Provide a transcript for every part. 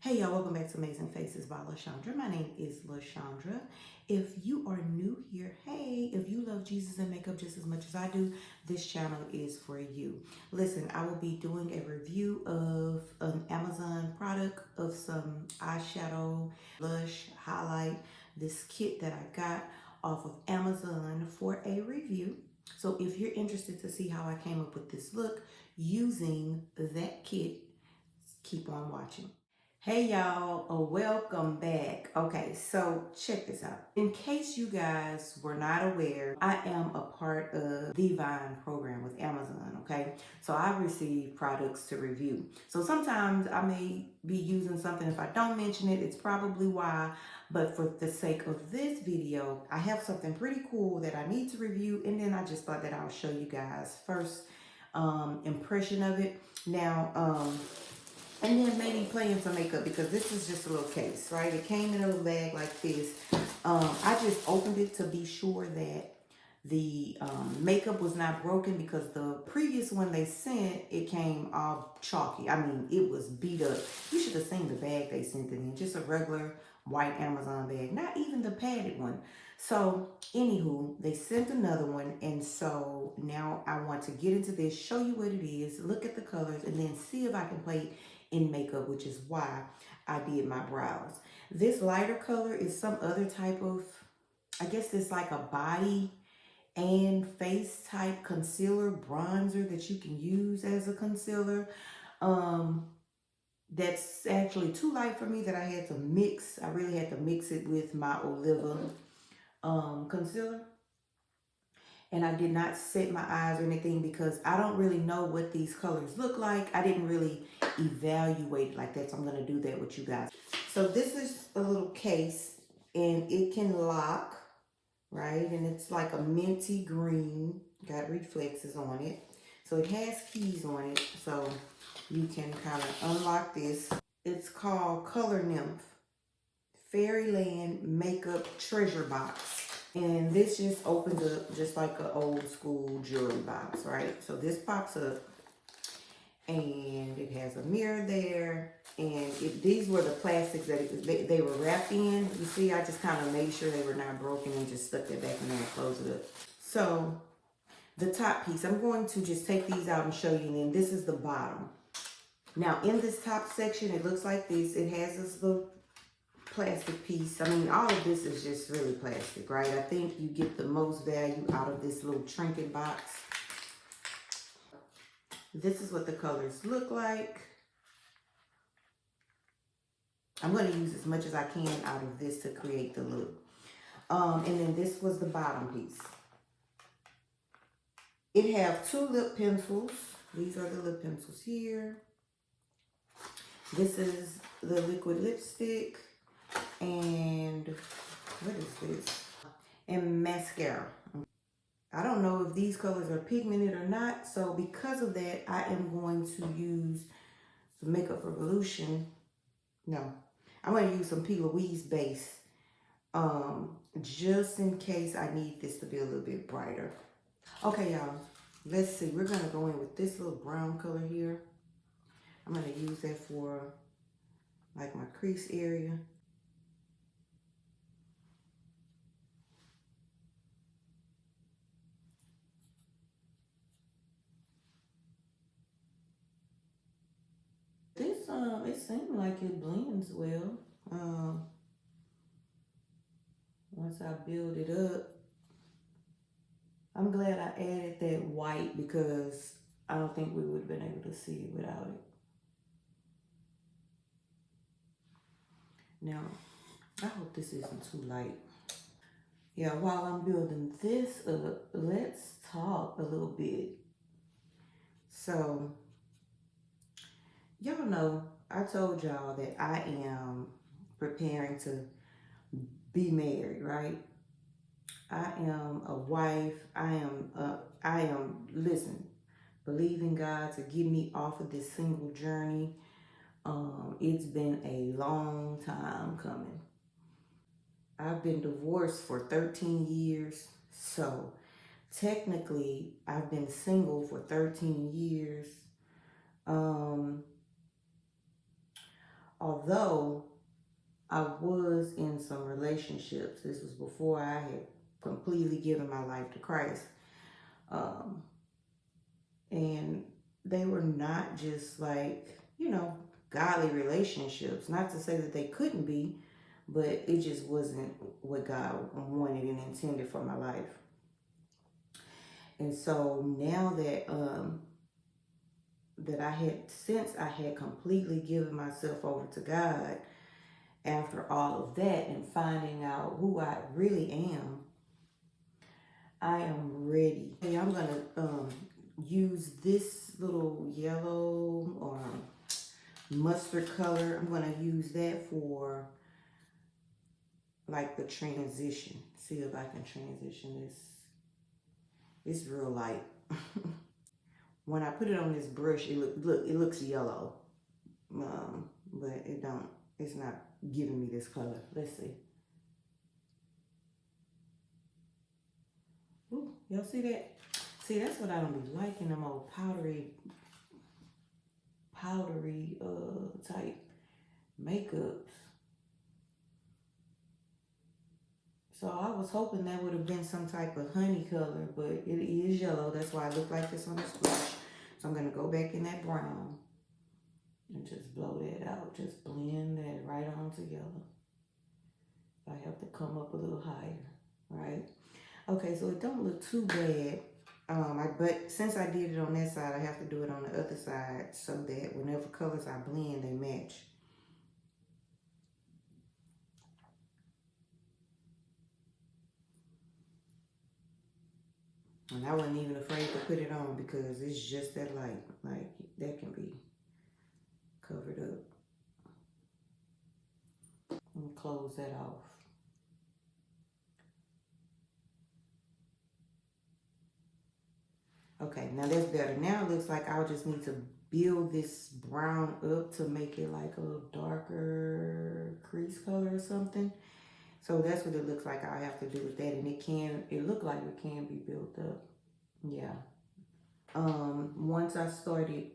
Hey y'all, welcome back to Amazing Faces by LaShondra. My name is LaShondra. If you are new here, hey, if you love Jesus and makeup just as much as I do, this channel is for you. Listen, I will be doing a review of an Amazon product of some eyeshadow, blush, highlight, this kit that I got off of Amazon for a review. So if you're interested to see how I came up with this look using that kit, keep on watching. Hey y'all, welcome back. Okay, so check this out. In case you guys were not aware, I am a part of the Vine program with Amazon, okay? So I receive products to review. So sometimes I may be using something. If I don't mention it, it's probably why. But for the sake of this video, I have something pretty cool that I need to review. And then I just thought that I'll show you guys first impression of it. Now, and then maybe playing some makeup because this is just a little case, right? It came in a little bag like this. I just opened it to be sure that the makeup was not broken because the previous one they sent, it came all chalky. I mean, it was beat up. You should have seen the bag they sent it in. Just a regular white Amazon bag, not even the padded one. So, anywho, they sent another one, and so now I want to get into this, show you what it is, look at the colors, and then see if I can play in makeup, which is why I did my brows. This lighter color is some other type of, I guess it's like a body and face type concealer bronzer that you can use as a concealer. That's actually too light for me that I had to mix. I really had to mix it with my Oliva concealer. And I did not set my eyes or anything because I don't really know what these colors look like. I didn't really evaluate it like that, so I'm going to do that with you guys. So this is a little case, and it can lock, right? And it's like a minty green, got reflexes on it. So it has keys on it, so you can kind of unlock this. It's called Color Nymph Fairyland Makeup Treasure Box. And this just opens up just like an old school jewelry box, right? So this pops up and it has a mirror there. And these were the plastics that they were wrapped in. You see, I just kind of made sure they were not broken and just stuck that back in there and closed it up. So the top piece, I'm going to just take these out and show you. And then this is the bottom. Now in this top section, it looks like this. It has this little plastic piece. I mean, all of this is just really plastic, right? I think you get the most value out of this little trinket box. This is what the colors look like. I'm going to use as much as I can out of this to create the look. And then this was the bottom piece. It have two lip pencils. These are the lip pencils here. This is the liquid lipstick. And what is this? And mascara. I don't know if these colors are pigmented or not. So because of that, I am going to use some Makeup Revolution. No, I'm going to use some P. Louise base. Just in case I need this to be a little bit brighter. Okay, y'all. Let's see. We're going to go in with this little brown color here. I'm going to use that for like my crease area. This, it seems like it blends well. Once I build it up, I'm glad I added that white because I don't think we would have been able to see it without it. Now, I hope this isn't too light. Yeah, while I'm building this up, let's talk a little bit. So, y'all know, I told y'all that I am preparing to be married, right? I am a wife. I am, listen, believing God to get me off of this single journey. It's been a long time coming. I've been divorced for 13 years. So technically, I've been single for 13 years. Although I was in some relationships, this was before I had completely given my life to Christ. Um, and they were not just like, godly relationships. Not to say that they couldn't be, but it just wasn't what God wanted and intended for my life. And so now that since I had completely given myself over to God, after all of that and finding out who I really am, I am ready. Hey, I'm gonna use this little yellow or mustard color. I'm gonna use that for like the transition. See if I can transition this. It's real light. When I put it on this brush, it looks yellow, but it's not giving me this color. Let's see. Ooh, y'all see that? See, that's what I don't be liking, them old powdery type makeups. So I was hoping that would have been some type of honey color, but it is yellow. That's why it looked like this on this brush. So I'm gonna go back in that brown and just blow that out. Just blend that right on together. I have to come up a little higher, right? Okay, so it don't look too bad. But since I did it on that side, I have to do it on the other side so that whenever colors I blend, they match. And I wasn't even afraid to put it on because it's just that light. Like, that can be covered up. And close that off. Okay, now that's better. Now it looks like I'll just need to build this brown up to make it like a little darker crease color or something. So that's what it looks like I have to do with that. And it looked like it can be built up. Yeah. Once I started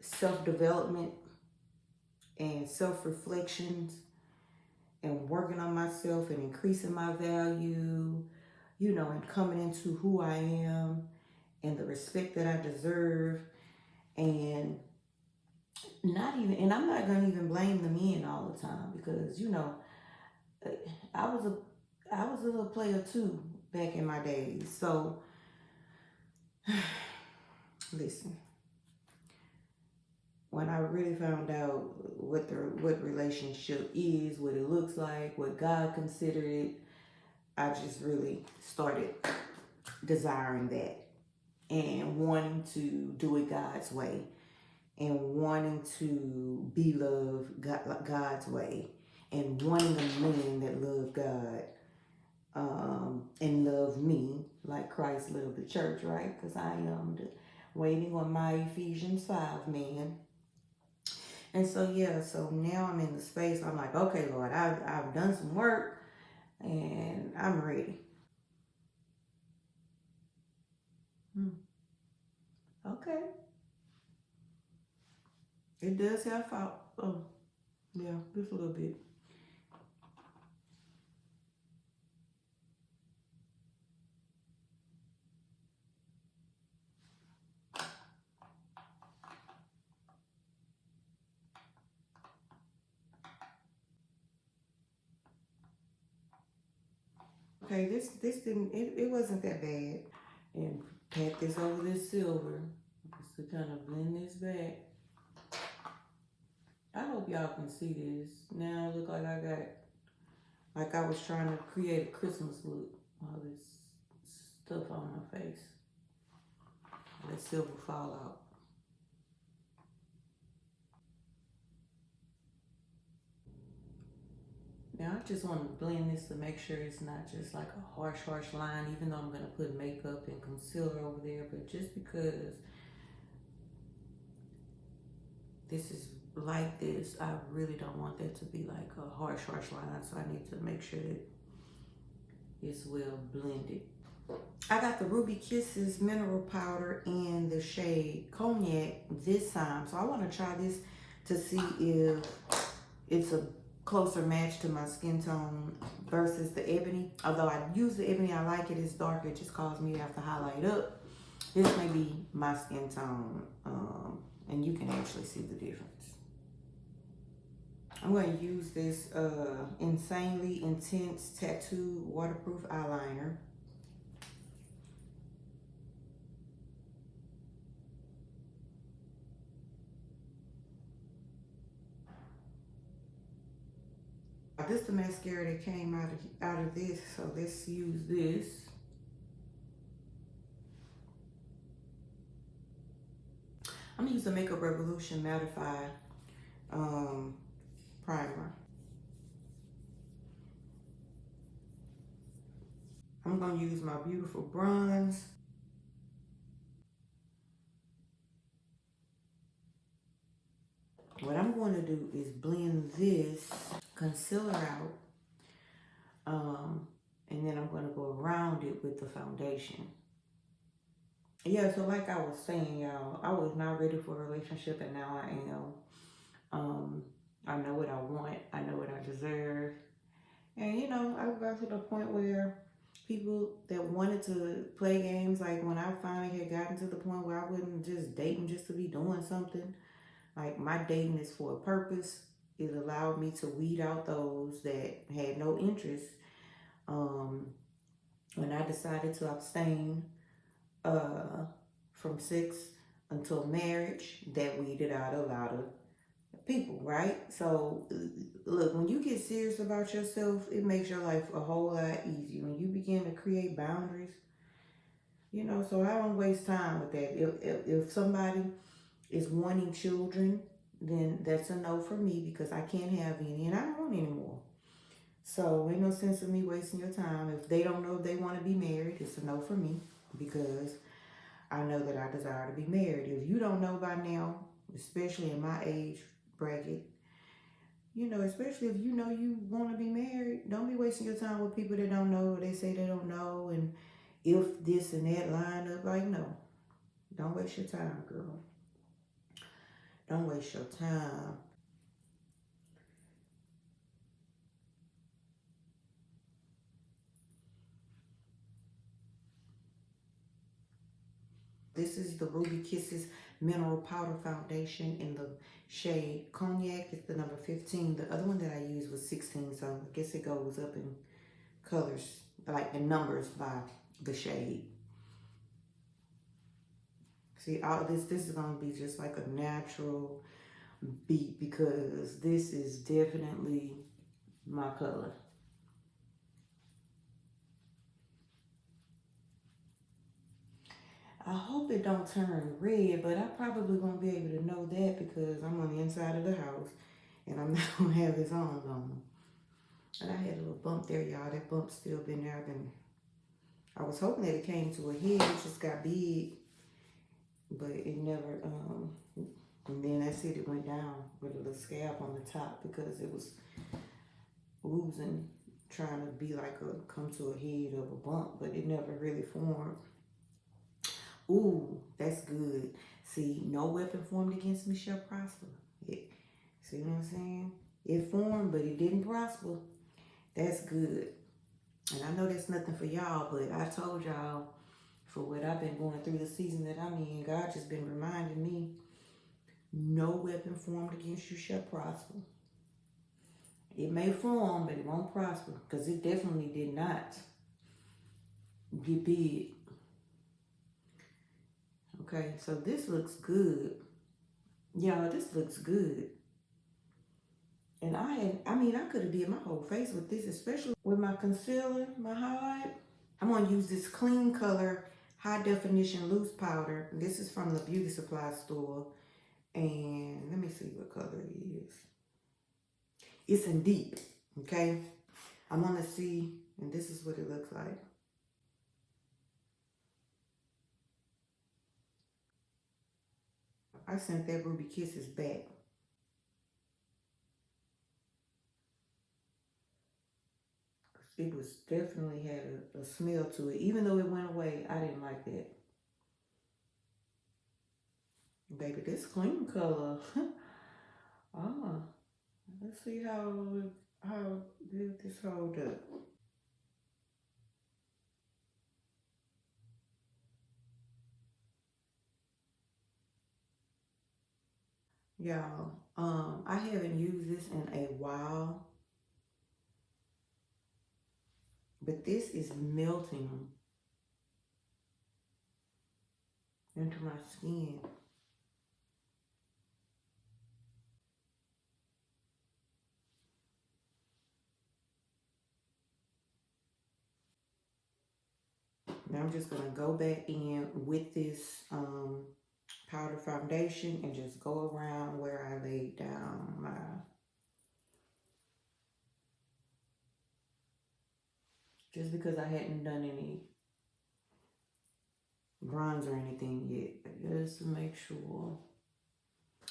self-development and self-reflections and working on myself and increasing my value, and coming into who I am and the respect that I deserve, and I'm not gonna even blame the men all the time because I was a little player too back in my days. So listen, when I really found out what relationship is, what it looks like, what God considered it, I just really started desiring that and wanting to do it God's way and wanting to be loved God's way and wanting a man that loved God and loved me like Christ loved the church, right? Because I am waiting on my Ephesians 5 man. And so, yeah, so now I'm in the space. I'm like, okay, Lord, I've done some work and I'm ready. Okay. It does have out. Oh, yeah, just a little bit. Okay, this didn't, it wasn't that bad. And pat this over this silver just to kind of blend this back. I hope y'all can see this. Now look like I was trying to create a Christmas look. All this stuff on my face. Let silver fall out. Now I just want to blend this to make sure it's not just like a harsh line, even though I'm going to put makeup and concealer over there, but just because this is like this, I really don't want that to be like a harsh line, so I need to make sure that it's well blended. I got the Ruby Kisses mineral powder in the shade Cognac this time. So I want to try this to see if it's a closer match to my skin tone versus the ebony. Although I use the ebony, I like it. It's darker. It just causes me to have to highlight up. This may be my skin tone, and you can actually see the difference. I'm going to use this Insanely Intense Tattoo Waterproof Eyeliner. This is the mascara that came out of this, so let's use this. I'm gonna use the Makeup Revolution Mattify primer. I'm gonna use my beautiful bronze. What I'm going to do is blend this concealer out, and then I'm going to go around it with the foundation. Yeah, so like I was saying, y'all, I was not ready for a relationship, and now I am. I know what I want. I know what I deserve. And, you know, I got to the point where people that wanted to play games, like when I finally had gotten to the point where I wasn't just dating just to be doing something. Like, my dating is for a purpose. It allowed me to weed out those that had no interest. When I decided to abstain from sex until marriage, that weeded out a lot of people, right? So, look, when you get serious about yourself, it makes your life a whole lot easier. When you begin to create boundaries, you know, so I don't waste time with that. If somebody is wanting children, then that's a no for me because I can't have any and I don't want any more. So ain't no sense of me wasting your time. If they don't know if they want to be married, it's a no for me because I know that I desire to be married. If you don't know by now, especially in my age bracket, you know, especially if you know you want to be married, don't be wasting your time with people that don't know or they say they don't know and if this and that line up. Like, no, don't waste your time, girl. Don't waste your time. This is the Ruby Kisses Mineral Powder Foundation in the shade Cognac. It's the number 15. The other one that I used was 16, so I guess it goes up in colors, like the numbers by the shade. See, all this is going to be just like a natural beat because this is definitely my color. I hope it don't turn red, but I probably won't be able to know that because I'm on the inside of the house and I'm not gonna have this on. And I had a little bump there, y'all. That bump's still been there. I was hoping that it came to a head. It just got big, but it never. And then that's it. It went down with a little scab on the top because it was oozing, trying to be like come to a head of a bump, but it never really formed. Ooh, that's good. See, no weapon formed against me shall prosper. See what I'm saying? It formed, but it didn't prosper. That's good. And I know that's nothing for y'all, but I told y'all for what I've been going through the season that I'm in, God just been reminding me, no weapon formed against you shall prosper. It may form, but it won't prosper because it definitely did not get big. Okay, so this looks good. Y'all, this looks good. And I could have did my whole face with this, especially with my concealer, my highlight. I'm going to use this Clean Color High Definition Loose Powder. This is from the beauty supply store. And let me see what color it is. It's in deep, okay? I'm going to see, and this is what it looks like. I sent that Ruby Kisses back. it was definitely had a smell to it. Even though it went away, I didn't like that. Baby, this clean color. Ah, let's see how did this hold up. Y'all, I haven't used this in a while, but this is melting into my skin. Now I'm just gonna go back in with this powder foundation and just go around where I laid down my, just because I hadn't done any bronze or anything yet, just to make sure.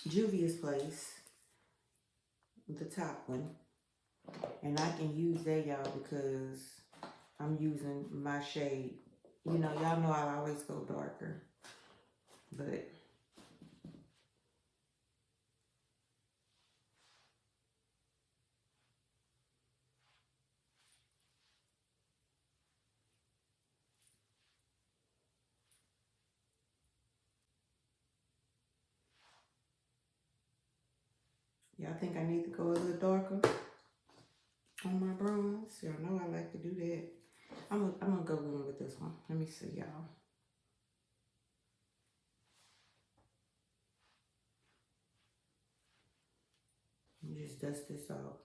Juvia's Place, the top one, and I can use that, y'all, because I'm using my shade. You know, y'all know I always go darker, but y'all think I need to go a little darker on my bronze? Y'all know I like to do that. I'm gonna go in with this one. Let me see, y'all. Just dust this off.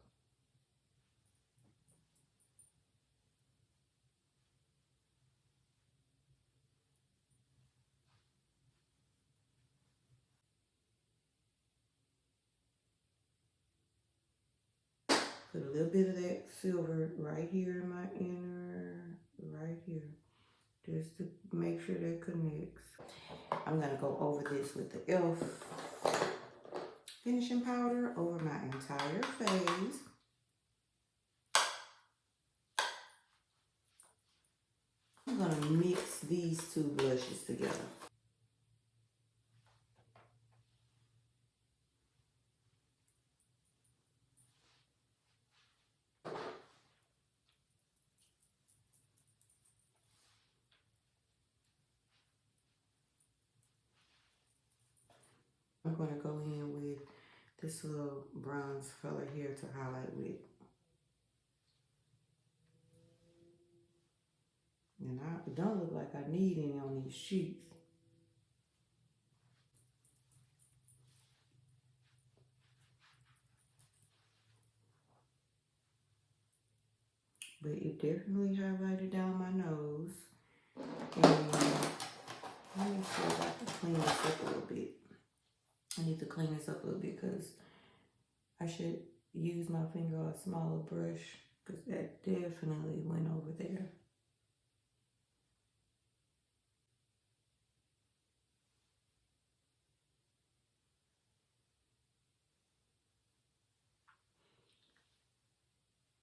Put a little bit of that silver right here in my inner, right here, just to make sure that connects. I'm gonna go over this with the e.l.f. finishing powder over my entire face. I'm gonna mix these two blushes together. I'm gonna go in with this little bronze color here to highlight with. And it don't look like I need any on these sheets. But it definitely highlighted down my nose. And let me see if I can clean this up a little bit. I need to clean this up a little bit because I should use my finger on a smaller brush because that definitely went over there.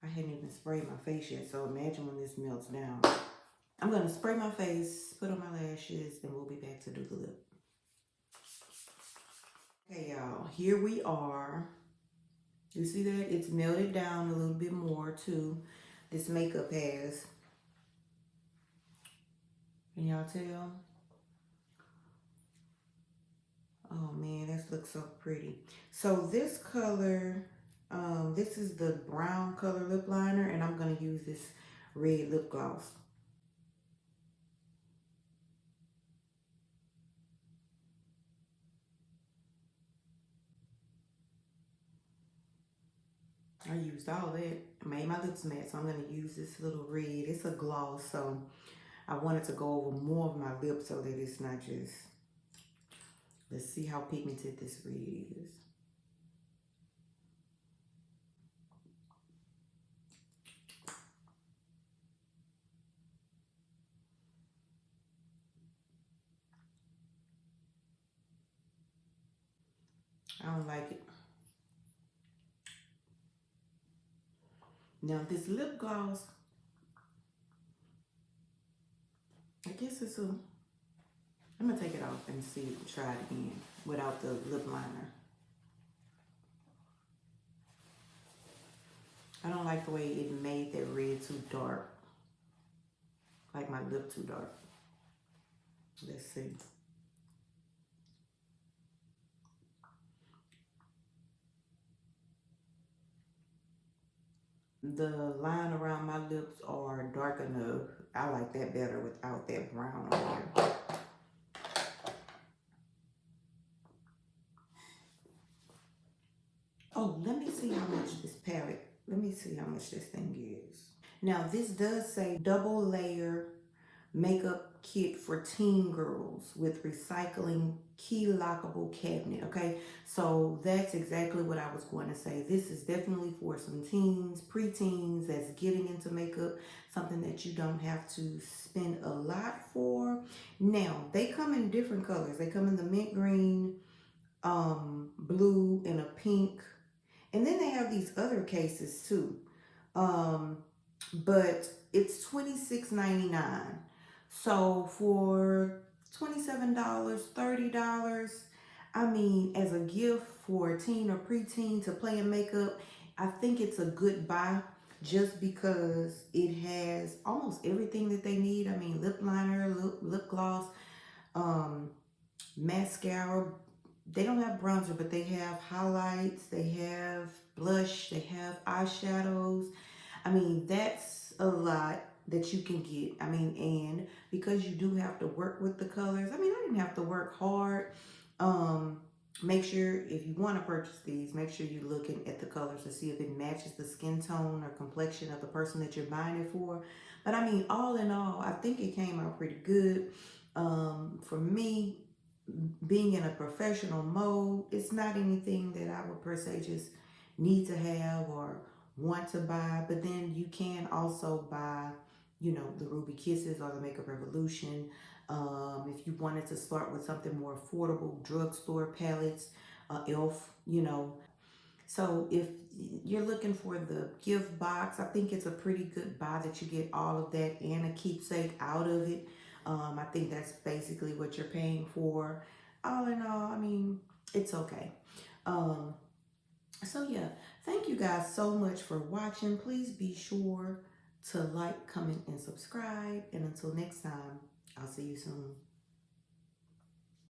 I hadn't even sprayed my face yet, so imagine when this melts down. I'm gonna spray my face, put on my lashes, and we'll be back to do the lip. Okay, y'all, here we are. You see that? It's melted down a little bit more too. This makeup has. Can y'all tell? Oh man, this looks so pretty. So this color, this is the brown color lip liner, and I'm gonna use this red lip gloss. I used all that, made my lips matte, so I'm gonna use this little red. It's a gloss, so I wanted to go over more of my lips so that it's not just, let's see how pigmented this red is. I don't like it. Now this lip gloss, I guess it's a, I'm gonna take it off and see, try it again without the lip liner. I don't like the way it made that red too dark. Like my lip too dark. Let's see. The line around my lips are dark enough. I like that better without that brown on here. Oh, let me see how much this palette, let me see how much this thing is. Now this does say double layer makeup kit for teen girls with recycling key lockable cabinet. Okay, so that's exactly what I was going to say. This is definitely for some teens, preteens that's getting into makeup, something that you don't have to spend a lot for. Now they come in different colors. They come in the mint green, blue, and a pink, and then they have these other cases too. Um, but it's $26.99. So for $27, $30, I mean, as a gift for a teen or preteen to play in makeup, I think it's a good buy just because it has almost everything that they need. I mean, lip liner, lip gloss, um, mascara. They don't have bronzer, but they have highlights, they have blush, they have eyeshadows. I mean, that's a lot that you can get. I mean, and because you do have to work with the colors, I mean, I didn't have to work hard. Um, Make sure if you want to purchase these, make sure you're looking at the colors to see if it matches the skin tone or complexion of the person that you're buying it for. But I mean, all in all, I think it came out pretty good. For me, being in a professional mode, it's not anything that I would per se just need to have or want to buy. But then you can also buy, you know, the Ruby Kisses or the Makeup Revolution. If you wanted to start with something more affordable, drugstore palettes, e.l.f., you know. So if you're looking for the gift box, I think it's a pretty good buy that you get all of that and a keepsake out of it. I think that's basically what you're paying for. All in all, I mean, it's okay. Um, so yeah, thank you guys so much for watching. Please be sure to like, comment, and subscribe. And until next time, I'll see you soon.